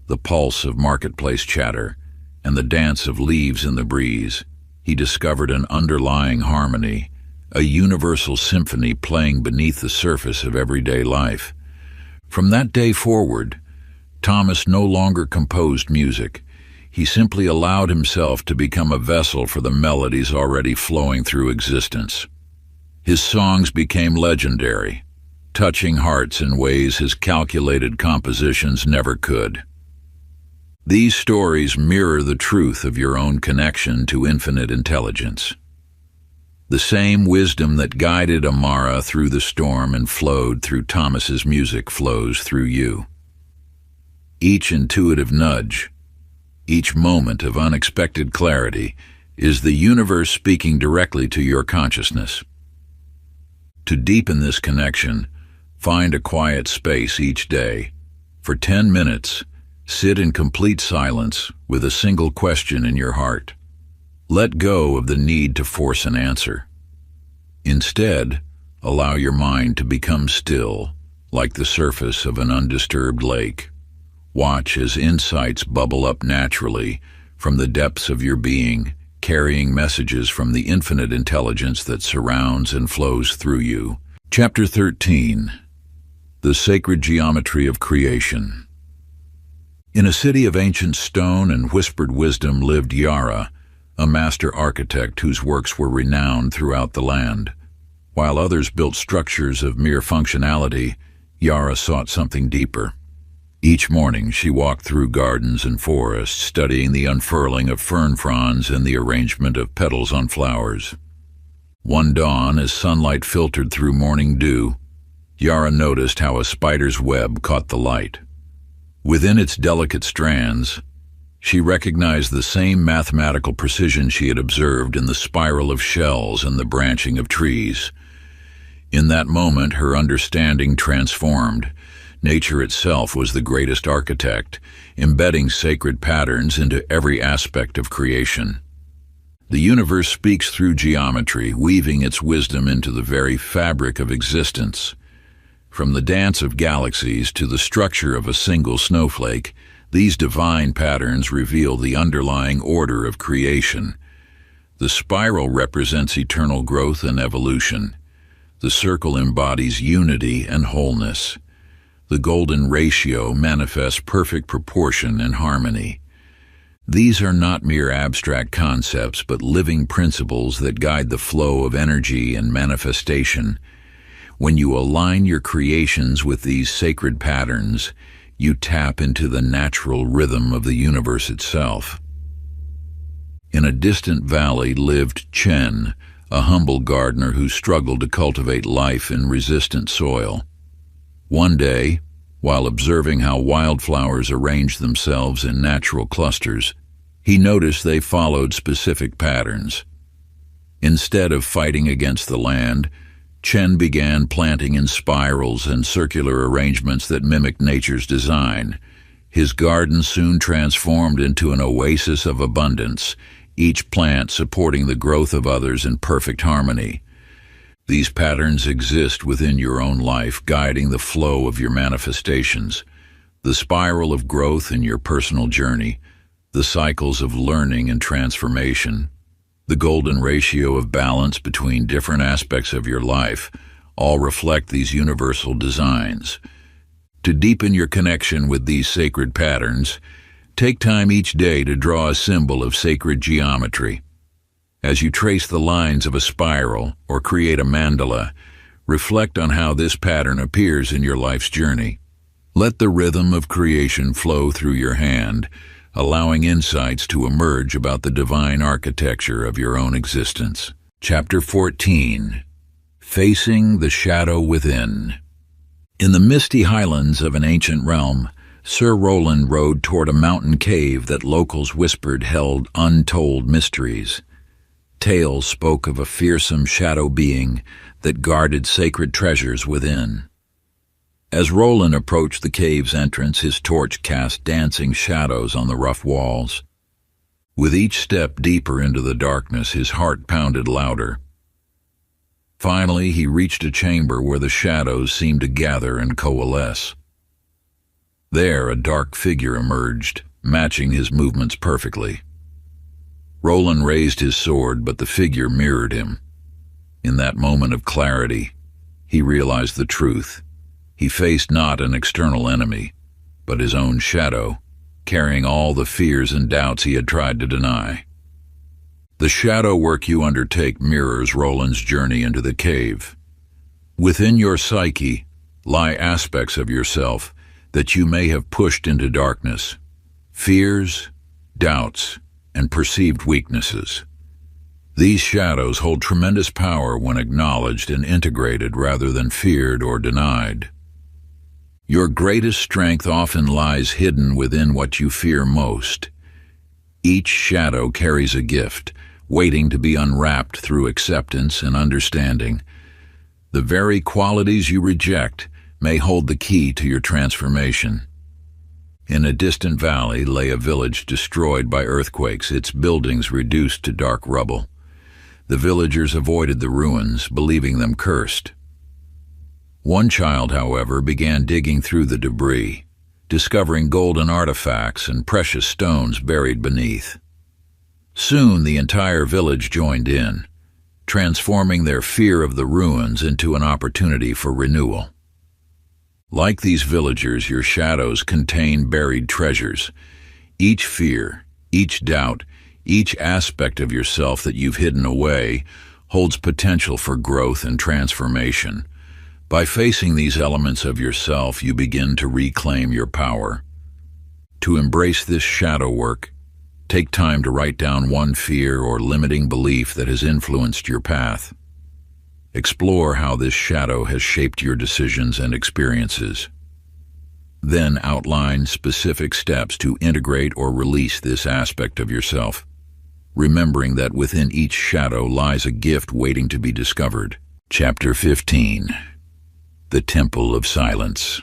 the pulse of marketplace chatter, and the dance of leaves in the breeze, he discovered an underlying harmony, a universal symphony playing beneath the surface of everyday life. From that day forward, Thomas no longer composed music. He simply allowed himself to become a vessel for the melodies already flowing through existence. His songs became legendary, touching hearts in ways his calculated compositions never could. These stories mirror the truth of your own connection to infinite intelligence. The same wisdom that guided Amara through the storm and flowed through Thomas's music flows through you. Each intuitive nudge, each moment of unexpected clarity, is the universe speaking directly to your consciousness. To deepen this connection, find a quiet space each day. For 10 minutes, sit in complete silence with a single question in your heart. Let go of the need to force an answer. Instead, allow your mind to become still, like the surface of an undisturbed lake. Watch as insights bubble up naturally from the depths of your being, carrying messages from the infinite intelligence that surrounds and flows through you. Chapter 13. The Sacred Geometry of Creation. In a city of ancient stone and whispered wisdom lived Yara, a master architect whose works were renowned throughout the land. While others built structures of mere functionality, Yara sought something deeper. Each morning she walked through gardens and forests, studying the unfurling of fern fronds and the arrangement of petals on flowers. One dawn, as sunlight filtered through morning dew, Yara noticed how a spider's web caught the light. Within its delicate strands, she recognized the same mathematical precision she had observed in the spiral of shells and the branching of trees. In that moment, her understanding transformed. Nature itself was the greatest architect, embedding sacred patterns into every aspect of creation. The universe speaks through geometry, weaving its wisdom into the very fabric of existence. From the dance of galaxies to the structure of a single snowflake, these divine patterns reveal the underlying order of creation. The spiral represents eternal growth and evolution. The circle embodies unity and wholeness. The golden ratio manifests perfect proportion and harmony. These are not mere abstract concepts, but living principles that guide the flow of energy and manifestation. When you align your creations with these sacred patterns, you tap into the natural rhythm of the universe itself. In a distant valley lived Chen, a humble gardener who struggled to cultivate life in resistant soil. One day, while observing how wildflowers arranged themselves in natural clusters, he noticed they followed specific patterns. Instead of fighting against the land, Chen began planting in spirals and circular arrangements that mimicked nature's design. His garden soon transformed into an oasis of abundance, each plant supporting the growth of others in perfect harmony. These patterns exist within your own life, guiding the flow of your manifestations, the spiral of growth in your personal journey, the cycles of learning and transformation, the golden ratio of balance between different aspects of your life, all reflect these universal designs. To deepen your connection with these sacred patterns, take time each day to draw a symbol of sacred geometry. As you trace the lines of a spiral or create a mandala, reflect on how this pattern appears in your life's journey. Let the rhythm of creation flow through your hand, allowing insights to emerge about the divine architecture of your own existence. Chapter 14. Facing the Shadow Within. In the misty highlands of an ancient realm, Sir Roland rode toward a mountain cave that locals whispered held untold mysteries. Tales spoke of a fearsome shadow being that guarded sacred treasures within. As Roland approached the cave's entrance, his torch cast dancing shadows on the rough walls. With each step deeper into the darkness, his heart pounded louder. Finally, he reached a chamber where the shadows seemed to gather and coalesce. There, a dark figure emerged, matching his movements perfectly. Roland raised his sword, but the figure mirrored him. In that moment of clarity, he realized the truth. He faced not an external enemy, but his own shadow, carrying all the fears and doubts he had tried to deny. The shadow work you undertake mirrors Roland's journey into the cave. Within your psyche lie aspects of yourself that you may have pushed into darkness, fears, doubts, and perceived weaknesses. These shadows hold tremendous power when acknowledged and integrated rather than feared or denied. Your greatest strength often lies hidden within what you fear most. Each shadow carries a gift, waiting to be unwrapped through acceptance and understanding. The very qualities you reject may hold the key to your transformation. In a distant valley lay a village destroyed by earthquakes, its buildings reduced to dark rubble. The villagers avoided the ruins, believing them cursed. One child, however, began digging through the debris, discovering golden artifacts and precious stones buried beneath. Soon the entire village joined in, transforming their fear of the ruins into an opportunity for renewal. Like these villagers, your shadows contain buried treasures. Each fear, each doubt, each aspect of yourself that you've hidden away holds potential for growth and transformation. By facing these elements of yourself, you begin to reclaim your power. To embrace this shadow work, take time to write down one fear or limiting belief that has influenced your path. Explore how this shadow has shaped your decisions and experiences. Then outline specific steps to integrate or release this aspect of yourself, remembering that within each shadow lies a gift waiting to be discovered. Chapter 15. The Temple of Silence.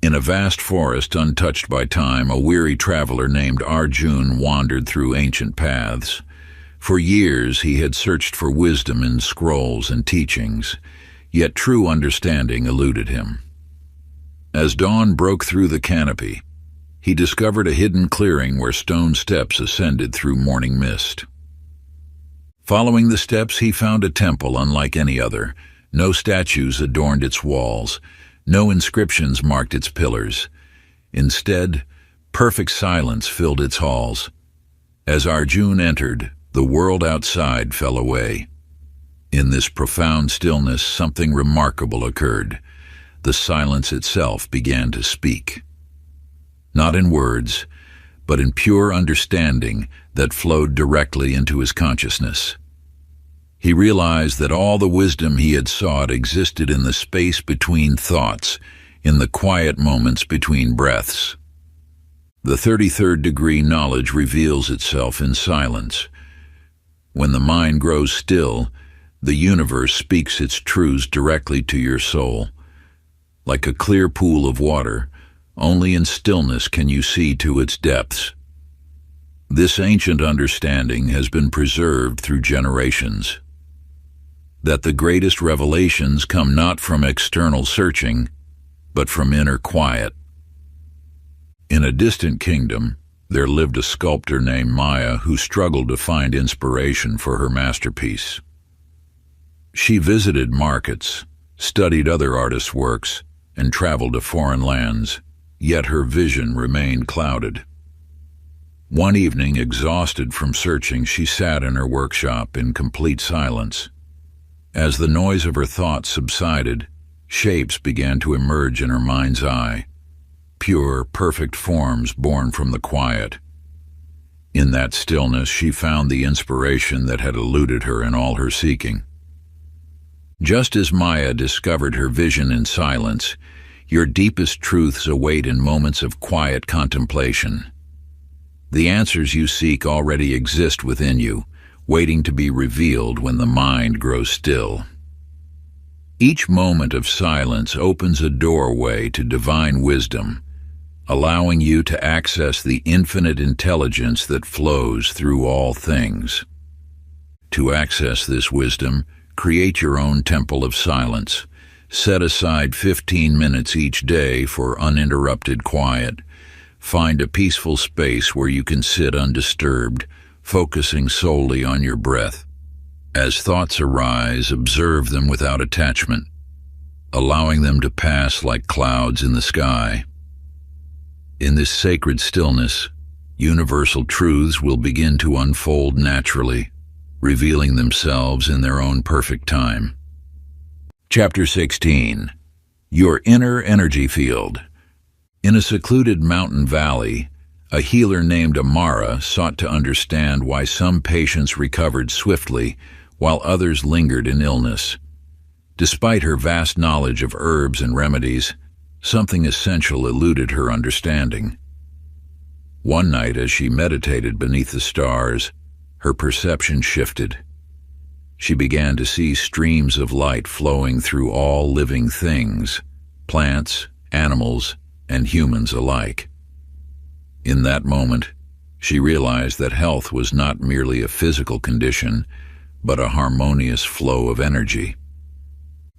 In a vast forest untouched by time, a weary traveler named Arjun wandered through ancient paths. For years he had searched for wisdom in scrolls and teachings, yet true understanding eluded him. As dawn broke through the canopy, he discovered a hidden clearing where stone steps ascended through morning mist. Following the steps, he found a temple unlike any other. No statues adorned its walls, no inscriptions marked its pillars. Instead, perfect silence filled its halls. As Arjun entered, the world outside fell away. In this profound stillness, something remarkable occurred. The silence itself began to speak. Not in words, but in pure understanding that flowed directly into his consciousness. He realized that all the wisdom he had sought existed in the space between thoughts, in the quiet moments between breaths. The 33rd degree knowledge reveals itself in silence. When the mind grows still, the universe speaks its truths directly to your soul. Like a clear pool of water, only in stillness can you see to its depths. This ancient understanding has been preserved through generations. That the greatest revelations come not from external searching, but from inner quiet. In a distant kingdom, there lived a sculptor named Maya who struggled to find inspiration for her masterpiece. She visited markets, studied other artists' works, and traveled to foreign lands, yet her vision remained clouded. One evening, exhausted from searching, she sat in her workshop in complete silence. As the noise of her thoughts subsided, shapes began to emerge in her mind's eye. Pure, perfect forms born from the quiet. In that stillness, she found the inspiration that had eluded her in all her seeking. Just as Maya discovered her vision in silence, your deepest truths await in moments of quiet contemplation. The answers you seek already exist within you, waiting to be revealed when the mind grows still. Each moment of silence opens a doorway to divine wisdom, allowing you to access the infinite intelligence that flows through all things. To access this wisdom, create your own temple of silence. Set aside 15 minutes each day for uninterrupted quiet. Find a peaceful space where you can sit undisturbed, focusing solely on your breath. As thoughts arise, observe them without attachment, allowing them to pass like clouds in the sky. In this sacred stillness, universal truths will begin to unfold naturally, revealing themselves in their own perfect time. Chapter 16. Your Inner Energy Field. In a secluded mountain valley, a healer named Amara sought to understand why some patients recovered swiftly while others lingered in illness. Despite her vast knowledge of herbs and remedies, something essential eluded her understanding. One night, as she meditated beneath the stars, her perception shifted. She began to see streams of light flowing through all living things, plants, animals, and humans alike. In that moment, she realized that health was not merely a physical condition, but a harmonious flow of energy.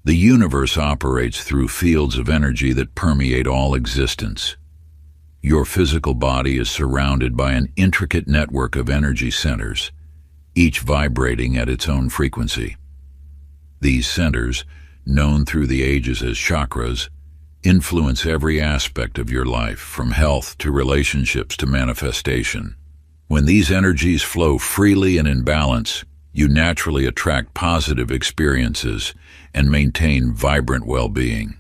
The universe operates through fields of energy that permeate all existence. Your physical body is surrounded by an intricate network of energy centers, each vibrating at its own frequency. These centers, known through the ages as chakras, influence every aspect of your life, from health to relationships to manifestation. When these energies flow freely and in balance, you naturally attract positive experiences and maintain vibrant well-being.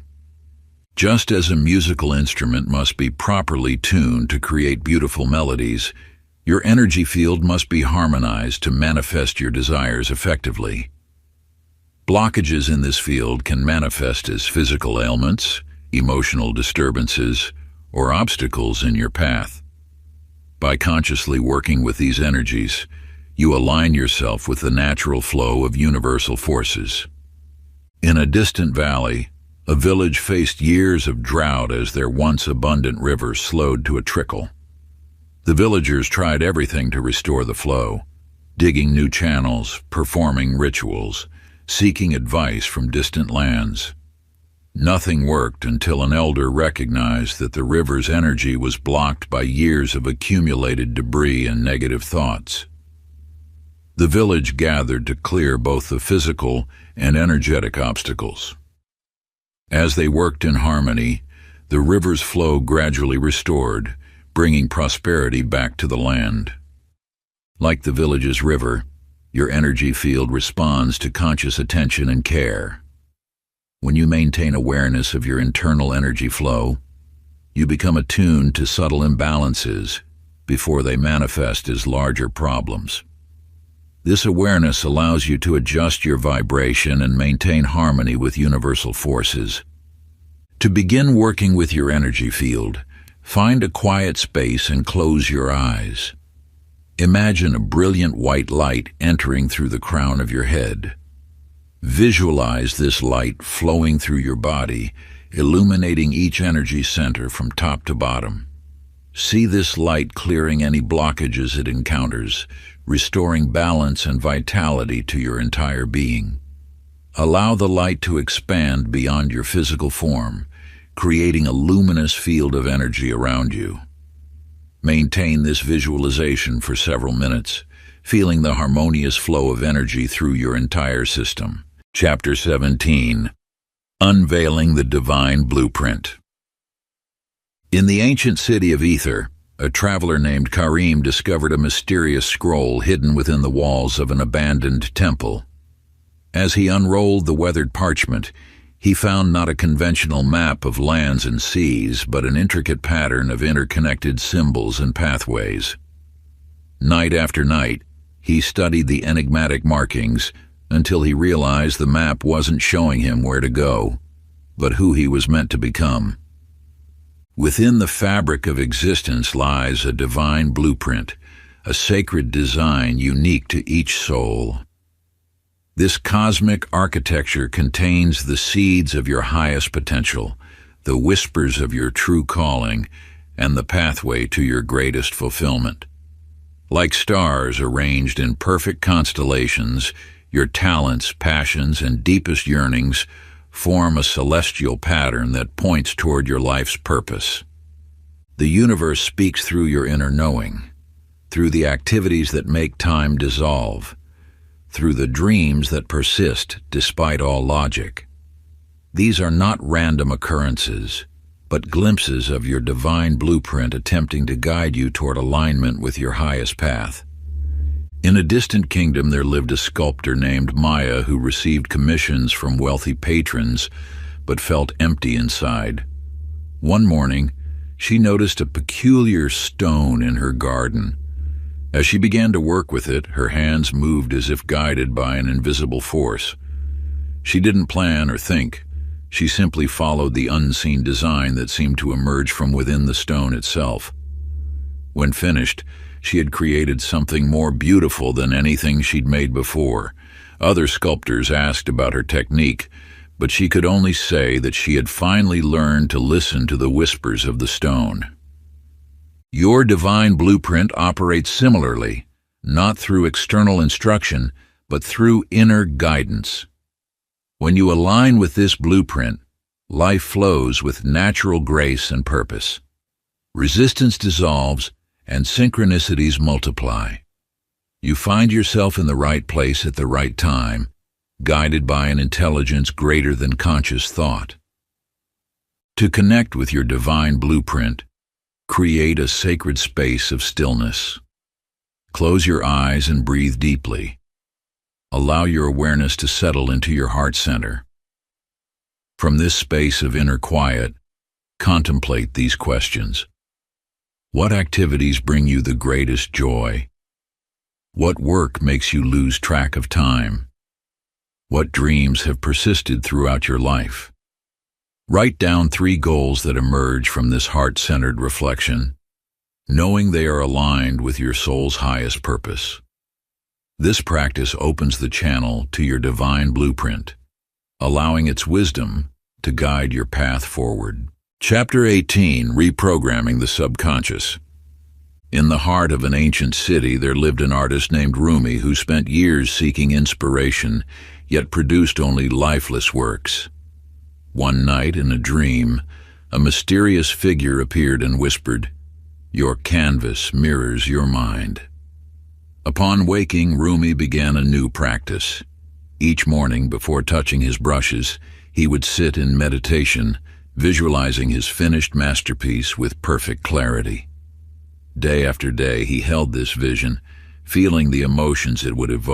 Just as a musical instrument must be properly tuned to create beautiful melodies, your energy field must be harmonized to manifest your desires effectively. Blockages in this field can manifest as physical ailments, emotional disturbances, or obstacles in your path. By consciously working with these energies, you align yourself with the natural flow of universal forces. In a distant valley, a village faced years of drought as their once abundant river slowed to a trickle. The villagers tried everything to restore the flow, digging new channels, performing rituals, seeking advice from distant lands. Nothing worked until an elder recognized that the river's energy was blocked by years of accumulated debris and negative thoughts. The village gathered to clear both the physical and energetic obstacles. As they worked in harmony, the river's flow gradually restored, bringing prosperity back to the land. Like the village's river, your energy field responds to conscious attention and care. When you maintain awareness of your internal energy flow, you become attuned to subtle imbalances before they manifest as larger problems. This awareness allows you to adjust your vibration and maintain harmony with universal forces. To begin working with your energy field, find a quiet space and close your eyes. Imagine a brilliant white light entering through the crown of your head. Visualize this light flowing through your body, illuminating each energy center from top to bottom. See this light clearing any blockages it encounters, restoring balance and vitality to your entire being. Allow the light to expand beyond your physical form, creating a luminous field of energy around you. Maintain this visualization for several minutes, feeling the harmonious flow of energy through your entire system. Chapter 17. Unveiling the Divine Blueprint. In the ancient city of Ether, a traveler named Karim discovered a mysterious scroll hidden within the walls of an abandoned temple. As he unrolled the weathered parchment, he found not a conventional map of lands and seas, but an intricate pattern of interconnected symbols and pathways. Night after night, he studied the enigmatic markings until he realized the map wasn't showing him where to go, but who he was meant to become. Within the fabric of existence lies a divine blueprint, a sacred design unique to each soul. This cosmic architecture contains the seeds of your highest potential, the whispers of your true calling, and the pathway to your greatest fulfillment. Like stars arranged in perfect constellations, your talents, passions, and deepest yearnings form a celestial pattern that points toward your life's purpose. The universe speaks through your inner knowing, through the activities that make time dissolve, through the dreams that persist despite all logic. These are not random occurrences, but glimpses of your divine blueprint attempting to guide you toward alignment with your highest path. In a distant kingdom there lived a sculptor named Maya who received commissions from wealthy patrons but felt empty inside. One morning, she noticed a peculiar stone in her garden. As she began to work with it, her hands moved as if guided by an invisible force. She didn't plan or think. She simply followed the unseen design that seemed to emerge from within the stone itself. When finished, she had created something more beautiful than anything she'd made before. Other sculptors asked about her technique, but she could only say that she had finally learned to listen to the whispers of the stone. Your divine blueprint operates similarly, not through external instruction, but through inner guidance. When you align with this blueprint, life flows with natural grace and purpose. Resistance dissolves and synchronicities multiply. You find yourself in the right place at the right time, guided by an intelligence greater than conscious thought. To connect with your divine blueprint, create a sacred space of stillness. Close your eyes and breathe deeply. Allow your awareness to settle into your heart center. From this space of inner quiet, contemplate these questions. What activities bring you the greatest joy? What work makes you lose track of time? What dreams have persisted throughout your life? Write down 3 goals that emerge from this heart-centered reflection, knowing they are aligned with your soul's highest purpose. This practice opens the channel to your divine blueprint, allowing its wisdom to guide your path forward. Chapter 18, Reprogramming the Subconscious. In the heart of an ancient city, there lived an artist named Rumi who spent years seeking inspiration, yet produced only lifeless works. One night, in a dream, a mysterious figure appeared and whispered, "Your canvas mirrors your mind." Upon waking, Rumi began a new practice. Each morning, before touching his brushes, he would sit in meditation, visualizing his finished masterpiece with perfect clarity. Day after day, he held this vision, feeling the emotions it would evoke.